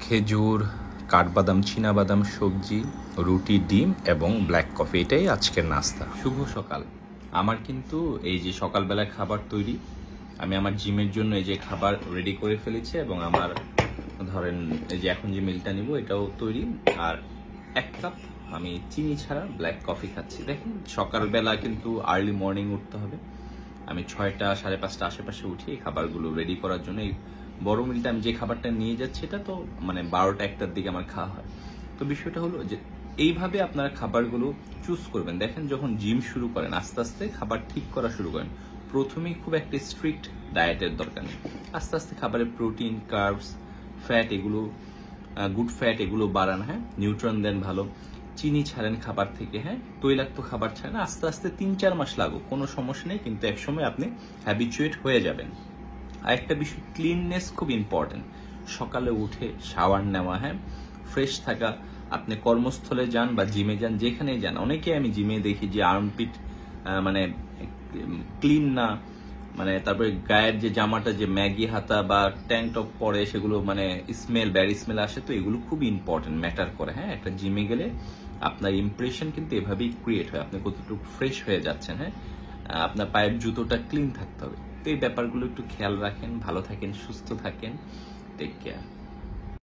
খেজুর, কাঠবাদাম, চীনাবাদাম, সবজি, রুটি, ডিম এবং ব্ল্যাক কফি, এটাই আজকের নাস্তা। শুভ সকাল। আমার কিন্তু এই যে সকালবেলায় খাবার তৈরি, আমি আমার জিমের জন্য এই যে খাবার রেডি করে ফেলেছি এবং আমার ধরেন এই যে এখন যে মিলটা নিব এটাও তৈরি। আর 1 কাপ আমি চিনি ছাড়া ব্ল্যাক কফি খাচ্ছি। দেখেন সকালবেলা কিন্তু আর্লি মর্নিং উঠতে হবে। আমি 6টা 5:30 আশেপাশে উঠি এই খাবারগুলো রেডি করার জন্য। এই বড় মিলটা আমি যে খাবারটা নিয়ে যাচ্ছি এটা তো মানে 12টা 1টার দিকে আমার খাওয়া হয়। তো বিষয়টা হলো যে এইভাবে আপনারা খাবারগুলো চুজ করবেন। দেখেন যখন জিম শুরু করেন আস্তে আস্তে খাবার ঠিক করা শুরু করেন। প্রথমেই খুব একটা স্ট্রিক্ট ডায়েটের দরকার নেই। আস্তে আস্তে খাবারের প্রোটিন, কার্বস, ফ্যাট এগুলো, গুড ফ্যাট এগুলো বাড়ান, হ্যাঁ, নিউট্রন দেন ভালো। চিনি ছাড়েন খাবার থেকে, হ্যাঁ, তৈলাক্ত খাবার ছাড়েন। আস্তে আস্তে 3-4 মাস লাগুক, কোনো সমস্যা নেই, কিন্তু একসময় আপনি হ্যাবিচুয়েট হয়ে যাবেন। আর একটা বিষয়, ক্লিননেস খুব ইম্পর্টেন্ট। সকালে উঠে শাওয়ার নেওয়া, হ্যাঁ, ফ্রেশ থাকা। আপনি কর্মস্থলে যান বা জিমে যান, যেখানেই যান, অনেকে আমি জিমে দেখি যে আর্মপিট মানে ক্লিন না, মানে তারপরে গায়ের যে জামাটা যে ম্যাগি হাতা বা ট্যাঙ্ক টপ পরে সেগুলো মানে স্মেল, ব্যাড স্মেল আসে। তো এগুলো খুব ইম্পর্টেন্ট, ম্যাটার করে। হ্যাঁ, একটা জিমে গেলে আপনার ইমপ্রেশন কিন্তু এভাবেই ক্রিয়েট হয়, আপনি কতটুকু ফ্রেশ হয়ে যাচ্ছেন। হ্যাঁ, আপনার পায়ের জুতোটা ক্লিন থাকতে হবে। তো এই ব্যাপারগুলো একটু খেয়াল রাখেন, ভালো থাকেন, সুস্থ থাকেন। Take care.